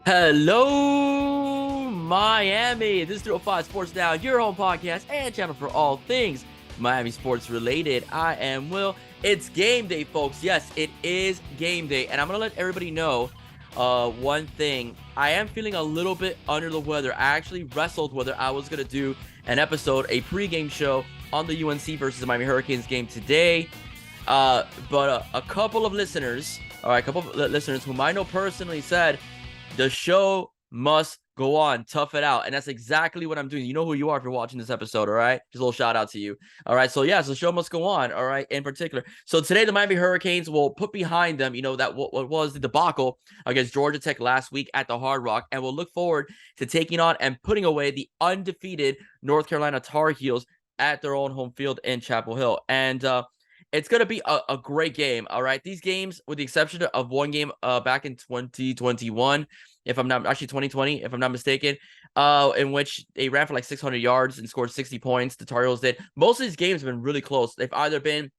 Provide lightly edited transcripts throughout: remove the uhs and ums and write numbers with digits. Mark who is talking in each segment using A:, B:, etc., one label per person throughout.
A: Hello, Miami. This is 305 Sports Now, your home podcast and channel for all things Miami sports related. I am Will. It's game day, folks. Yes, it is game day. And I'm going to let everybody know one thing. I am feeling a little bit under the weather. I actually wrestled whether I was going to do an episode, a pregame show on the UNC versus the Miami Hurricanes game today. But a couple of listeners, whom I know personally said, the show must go on. Tough it out. And that's exactly what I'm doing. You know who you are if you're watching this episode, all right? Just a little shout out to you. All right. So, the show must go on, all right, in particular. So, today, the Miami Hurricanes will put behind them, that what was the debacle against Georgia Tech last week at the Hard Rock. And we'll look forward to taking on and putting away the undefeated North Carolina Tar Heels at their own home field in Chapel Hill. And, it's going to be a great game, all right? These games, with the exception of one game back in 2021, if I'm not, actually 2020, if I'm not mistaken, in which they ran for like 600 yards and scored 60 points, the Tar Heels did. Most of these games have been really close. They've either been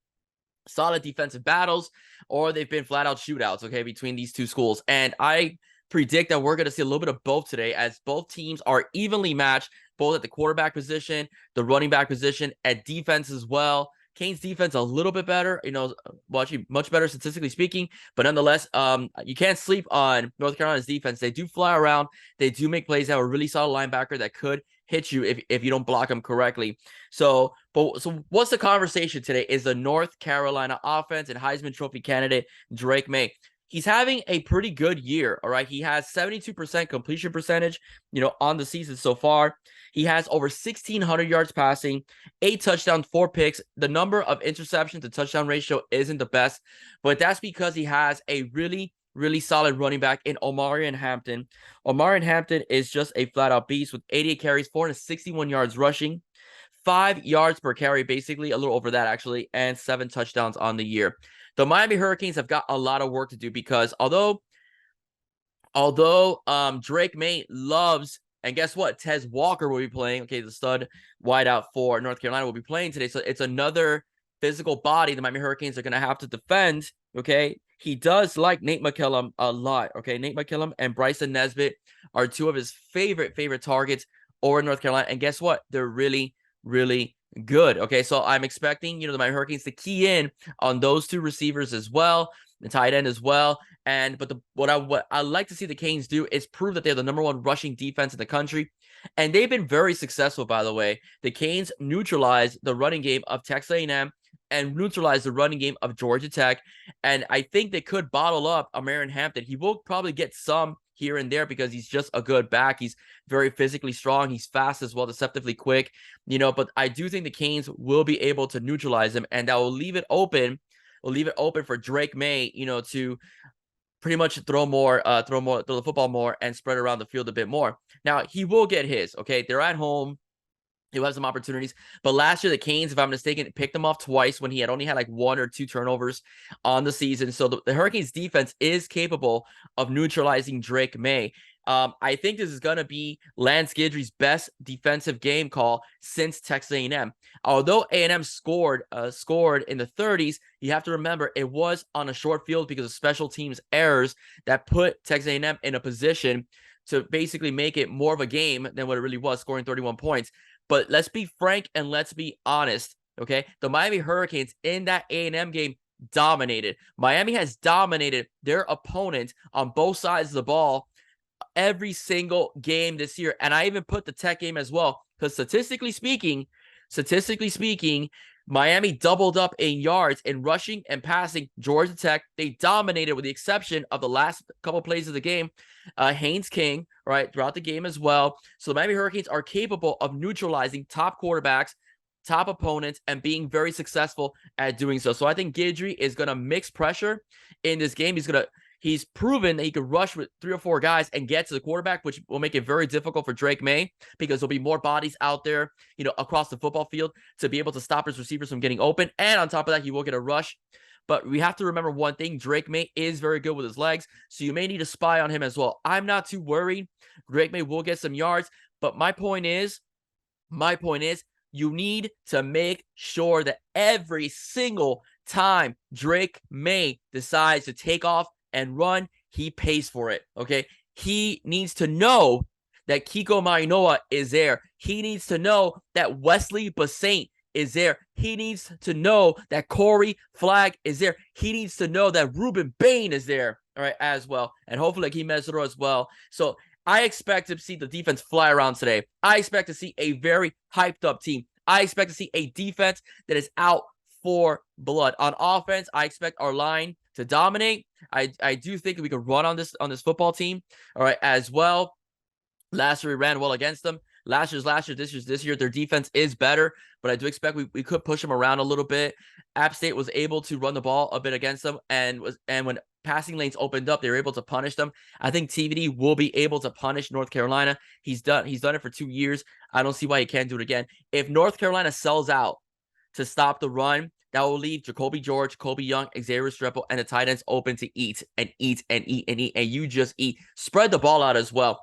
A: solid defensive battles or they've been flat-out shootouts, okay, between these two schools. And I predict that we're going to see a little bit of both today, as both teams are evenly matched, both at the quarterback position, the running back position, at defense as well. Canes defense a little bit better, well, actually much better statistically speaking, but nonetheless, you can't sleep on North Carolina's defense. They do fly around. They do make plays. They have a really solid linebacker that could hit you if you don't block them correctly. So what's the conversation today is the North Carolina offense and Heisman Trophy candidate Drake May. He's having a pretty good year, all right? He has 72% completion percentage, on the season so far. He has over 1,600 yards passing, 8 touchdowns, 4 picks. The number of interceptions to touchdown ratio isn't the best, but that's because he has a really, really solid running back in Omarion Hampton. Omarion Hampton is just a flat-out beast with 88 carries, 461 yards rushing, 5 yards per carry, basically, a little over that, actually, and 7 touchdowns on the year. The Miami Hurricanes have got a lot of work to do because although Drake May loves, and guess what? Tez Walker will be playing. Okay, the stud wideout for North Carolina will be playing today. So it's another physical body the Miami Hurricanes are going to have to defend. Okay, he does like Nate McKillum a lot. Okay, Nate McKillum and Bryson Nesbitt are two of his favorite targets over in North Carolina. And guess what? They're really, really good. Okay, so I'm expecting, the Miami Hurricanes to key in on those two receivers as well, the tight end as well. But what I like to see the Canes do is prove that they're the number one rushing defense in the country. And they've been very successful, by the way. The Canes neutralized the running game of Texas A&M and neutralized the running game of Georgia Tech. And I think they could bottle up Omarion Hampton. He will probably get some here and there because he's just a good back. He's very physically strong. He's fast as well, deceptively quick, but I do think the Canes will be able to neutralize him, and that will leave it open. We'll leave it open for Drake May, to pretty much throw the football more and spread around the field a bit more. Now, he will get his, okay? They're at home. He'll have some opportunities. But last year, the Canes, if I'm mistaken, picked him off twice when he had only had like 1 or 2 turnovers on the season. So the Hurricanes defense is capable of neutralizing Drake May. I think this is going to be Lance Guidry's best defensive game call since Texas A&M. Although A&M scored in the 30s, you have to remember it was on a short field because of special teams errors that put Texas A&M in a position to basically make it more of a game than what it really was, scoring 31 points. But let's be frank and let's be honest, okay? The Miami Hurricanes in that A&M game dominated. Miami has dominated their opponent on both sides of the ball every single game this year. And I even put the Tech game as well, because statistically speaking, Miami doubled up in yards in rushing and passing Georgia Tech. They dominated with the exception of the last couple plays of the game. Haynes King, right, throughout the game as well. So the Miami Hurricanes are capable of neutralizing top quarterbacks, top opponents, and being very successful at doing so. So I think Guidry is going to mix pressure in this game. He's proven that he could rush with 3 or 4 guys and get to the quarterback, which will make it very difficult for Drake May because there'll be more bodies out there, across the football field to be able to stop his receivers from getting open. And on top of that, he will get a rush. But we have to remember one thing. Drake May is very good with his legs, so you may need to spy on him as well. I'm not too worried. Drake May will get some yards. But my point is, you need to make sure that every single time Drake May decides to take off and run, he pays for it, okay? He needs to know that Kiko Mainoa is there. He needs to know that Wesley Basaint is there. He needs to know that Corey Flagg is there. He needs to know that Ruben Bain is there, all right, as well. And hopefully Akeem Mesro as well. So I expect to see the defense fly around today. I expect to see a very hyped up team. I expect to see a defense that is out for blood. On offense, I expect our line to dominate. I do think we can run on this football team, all right, as well. Last year we ran well against them. Last year, this year, their defense is better, but I do expect we could push them around a little bit. App State was able to run the ball a bit against them, and when passing lanes opened up, they were able to punish them. I think TVD will be able to punish North Carolina. He's done it for 2 years. I don't see why he can't do it again. If North Carolina sells out to stop the run, that will leave Jacoby George, Kobe Young, Xavier Restrepo, and the tight ends open to eat and eat and eat and eat, and you just eat. Spread the ball out as well.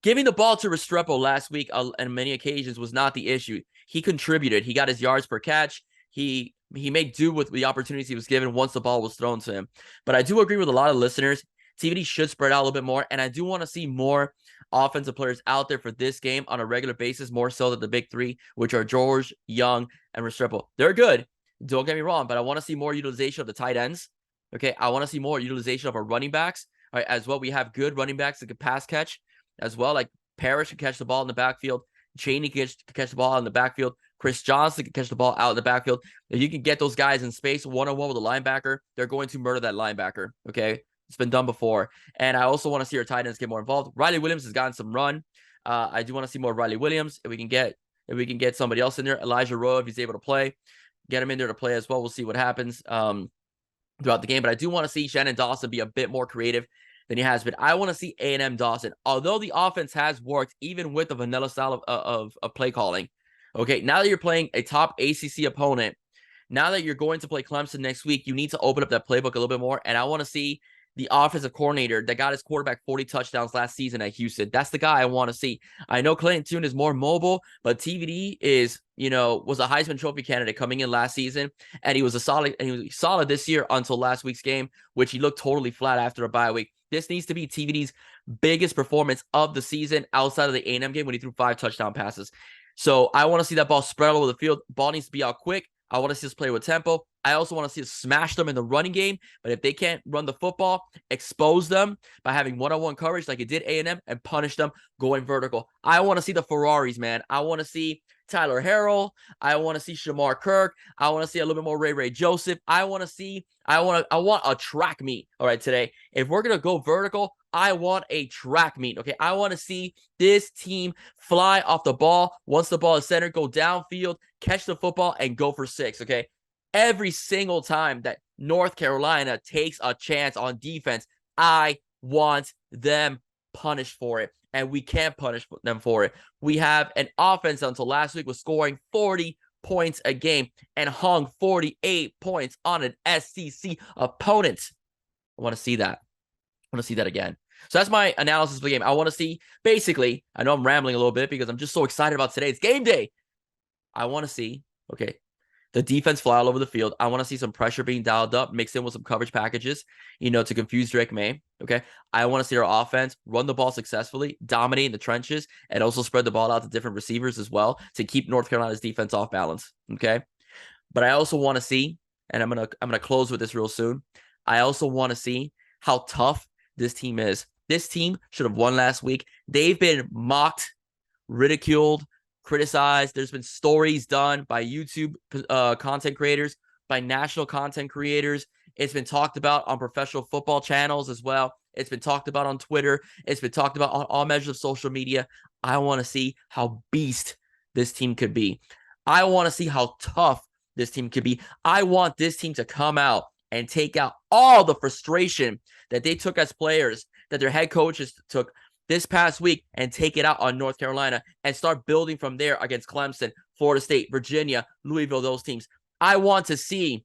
A: Giving the ball to Restrepo last week on many occasions was not the issue. He contributed. He got his yards per catch. He made do with the opportunities he was given once the ball was thrown to him. But I do agree with a lot of listeners. TVD should spread out a little bit more, and I do want to see more offensive players out there for this game on a regular basis, more so than the big three, which are George, Young, and Restrepo. They're good. Don't get me wrong, but I want to see more utilization of the tight ends. Okay, I want to see more utilization of our running backs. All right, as well, we have good running backs that can pass catch as well. Like Parrish can catch the ball in the backfield. Cheney can catch the ball out in the backfield. Chris Johnson can catch the ball out in the backfield. If you can get those guys in space one-on-one with a linebacker, they're going to murder that linebacker. Okay, it's been done before. And I also want to see our tight ends get more involved. Riley Williams has gotten some run. I do want to see more Riley Williams. If we can get somebody else in there, Elijah Rowe, if he's able to play, get him in there to play as well. We'll see what happens throughout the game. But I do want to see Shannon Dawson be a bit more creative than he has been. I want to see A&M Dawson. Although the offense has worked, even with the vanilla style of play calling. Okay, now that you're playing a top ACC opponent, now that you're going to play Clemson next week, you need to open up that playbook a little bit more. And I want to see the offensive coordinator that got his quarterback 40 touchdowns last season at Houston. That's the guy I want to see. I know Clayton Tune is more mobile, but TVD was a Heisman Trophy candidate coming in last season, and he was solid this year until last week's game, which he looked totally flat after a bye week. This needs to be TVD's biggest performance of the season outside of the A&M game when he threw 5 touchdown passes. So I want to see that ball spread all over the field. Ball needs to be out quick. I want to see us play with tempo. I also want to see us smash them in the running game. But if they can't run the football, expose them by having one-on-one coverage like it did A&M and punish them going vertical. I want to see the Ferraris, man. I want to see Tyler Harrell. I want to see Shamar Kirk. I want to see a little bit more Ray Joseph. I want a track meet. All right, today. If we're going to go vertical, I want a track meet. Okay, I want to see this team fly off the ball. Once the ball is centered, go downfield, catch the football, and go for 6. Okay, every single time that North Carolina takes a chance on defense, I want them punished for it. And we can't punish them for it. We have an offense until last week was scoring 40 points a game and hung 48 points on an SEC opponent. I want to see that. I want to see that again. So that's my analysis of the game. I want to see, basically, I know I'm rambling a little bit because I'm just so excited about today. It's game day. I want to see, okay, the defense fly all over the field. I want to see some pressure being dialed up, mixed in with some coverage packages, to confuse Drake May. Okay. I want to see our offense run the ball successfully, dominate in the trenches, and also spread the ball out to different receivers as well to keep North Carolina's defense off balance. Okay. But I also want to see, and I'm gonna close with this real soon. I also want to see how tough this team is. This team should have won last week. They've been mocked, ridiculed, criticized. There's been stories done by YouTube content creators, by national content creators. It's been talked about on professional football channels as well. It's been talked about on Twitter. It's been talked about on all measures of social media. I want to see how beast this team could be. I want to see how tough this team could be. I want this team to come out and take out all the frustration that they took as players, that their head coaches took this past week, and take it out on North Carolina and start building from there against Clemson, Florida State, Virginia, Louisville, those teams. I want to see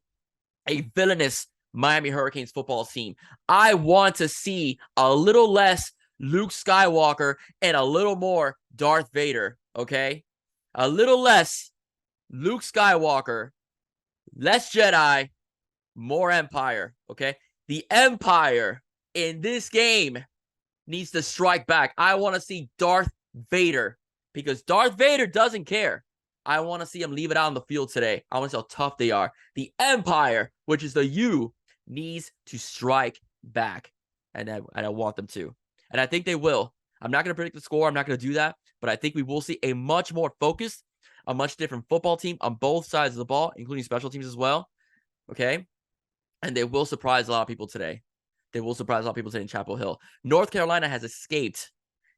A: a villainous Miami Hurricanes football team. I want to see a little less Luke Skywalker and a little more Darth Vader, okay? A little less Luke Skywalker, less Jedi, more Empire, okay? The Empire in this game needs to strike back. I want to see Darth Vader, because Darth Vader doesn't care. I want to see him leave it out on the field today. I want to see how tough they are. The Empire, which is the U, needs to strike back. And I want them to. And I think they will. I'm not going to predict the score. I'm not going to do that. But I think we will see a much more focused, a much different football team on both sides of the ball, including special teams as well. Okay? And they will surprise a lot of people today. They will surprise a lot of people today in Chapel Hill. North Carolina has escaped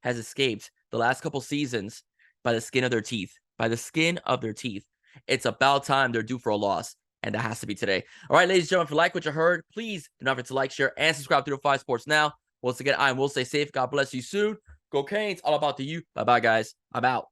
A: the last couple seasons by the skin of their teeth. By the skin of their teeth. It's about time they're due for a loss. And that has to be today. All right, ladies and gentlemen, if you like what you heard, please do not forget to like, share, and subscribe to 305 Sports Now. Once again, I will stay safe. God bless you soon. Go Canes. All about the U. Bye-bye, guys. I'm out.